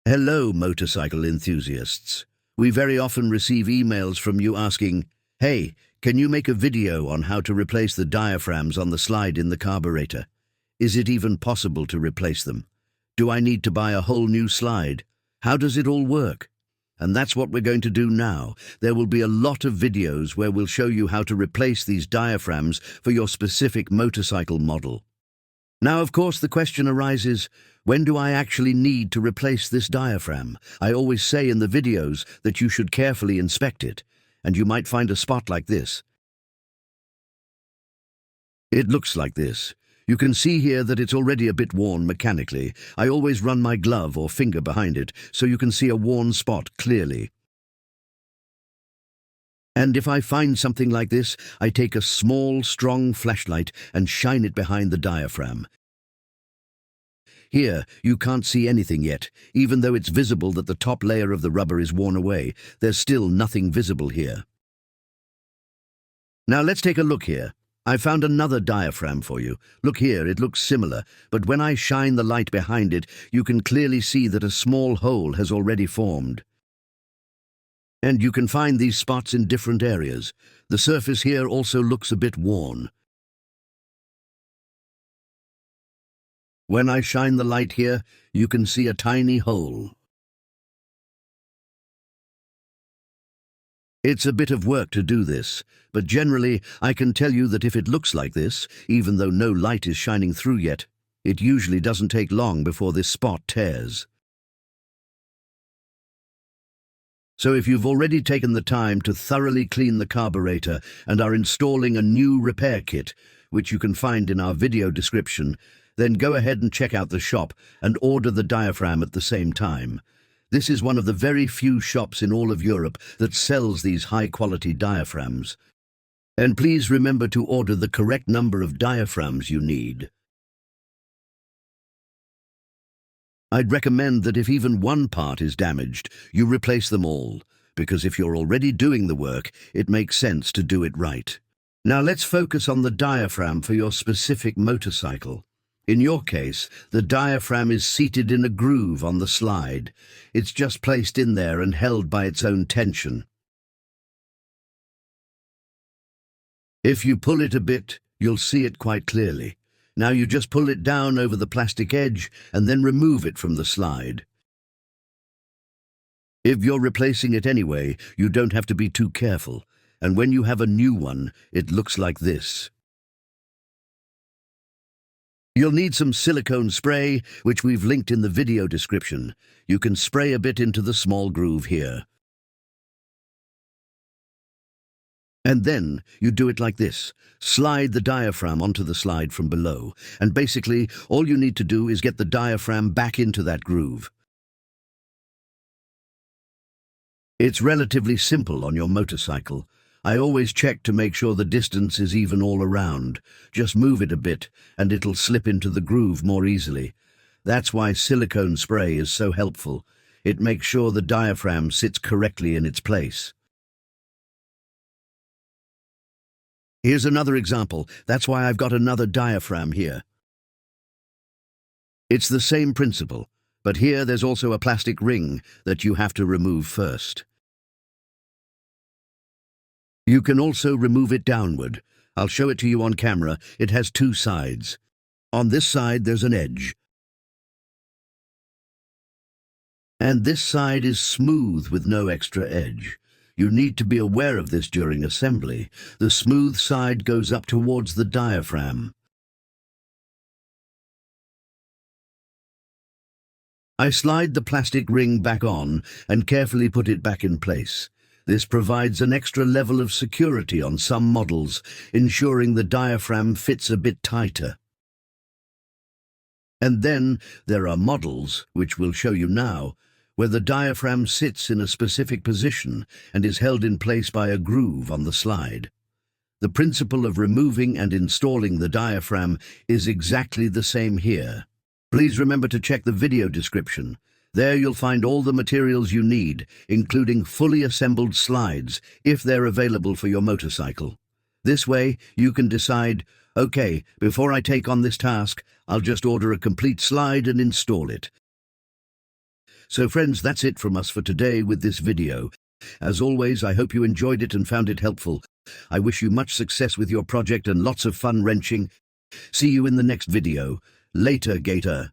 Hello, motorcycle enthusiasts. We very often receive emails from you asking, "Hey, can you make a video on how to replace the diaphragms on the slide in the carburetor? Is it even possible to replace them? Do I need to buy a whole new slide? How does it all work?" And that's what we're going to do now. There will be a lot of videos where we'll show you how to replace these diaphragms for your specific motorcycle model. Now, of course, the question arises, when do I actually need to replace this diaphragm? I always say in the videos that you should carefully inspect it, and you might find a spot like this. It looks like this. You can see here that it's already a bit worn mechanically. I always run my glove or finger behind it so you can see a worn spot clearly. And if I find something like this, I take a small, strong flashlight and shine it behind the diaphragm. Here, you can't see anything yet. Even though it's visible that the top layer of the rubber is worn away, there's still nothing visible here. Now let's take a look here. I found another diaphragm for you. Look here, it looks similar, but when I shine the light behind it, you can clearly see that a small hole has already formed. And you can find these spots in different areas. The surface here also looks a bit worn. When I shine the light here, you can see a tiny hole. It's a bit of work to do this, but generally I can tell you that if it looks like this, even though no light is shining through yet, it usually doesn't take long before this spot tears. So if you've already taken the time to thoroughly clean the carburetor and are installing a new repair kit, which you can find in our video description, then go ahead and check out the shop and order the diaphragm at the same time. This is one of the very few shops in all of Europe that sells these high-quality diaphragms. And please remember to order the correct number of diaphragms you need. I'd recommend that if even one part is damaged, you replace them all, because if you're already doing the work, it makes sense to do it right. Now let's focus on the diaphragm for your specific motorcycle. In your case, the diaphragm is seated in a groove on the slide. It's just placed in there and held by its own tension. If you pull it a bit, you'll see it quite clearly. Now you just pull it down over the plastic edge and then remove it from the slide. If you're replacing it anyway, you don't have to be too careful. And when you have a new one, it looks like this. You'll need some silicone spray, which we've linked in the video description. You can spray a bit into the small groove here. And then you do it like this. Slide the diaphragm onto the slide from below, and basically all you need to do is get the diaphragm back into that groove. It's relatively simple on your motorcycle. I always check to make sure the distance is even all around. Just move it a bit, and it'll slip into the groove more easily. That's why silicone spray is so helpful. It makes sure the diaphragm sits correctly in its place. Here's another example. That's why I've got another diaphragm here. It's the same principle, but here there's also a plastic ring that you have to remove first. You can also remove it downward. I'll show it to you on camera. It has two sides. On this side there's an edge. And this side is smooth with no extra edge. You need to be aware of this during assembly. The smooth side goes up towards the diaphragm. I slide the plastic ring back on and carefully put it back in place. This provides an extra level of security on some models, ensuring the diaphragm fits a bit tighter. And then there are models, which we'll show you now, where the diaphragm sits in a specific position and is held in place by a groove on the slide. The principle of removing and installing the diaphragm is exactly the same here. Please remember to check the video description. There you'll find all the materials you need, including fully assembled slides, if they're available for your motorcycle. This way, you can decide, okay, before I take on this task, I'll just order a complete slide and install it. So friends, that's it from us for today with this video. As always, I hope you enjoyed it and found it helpful. I wish you much success with your project and lots of fun wrenching. See you in the next video. Later, Gator.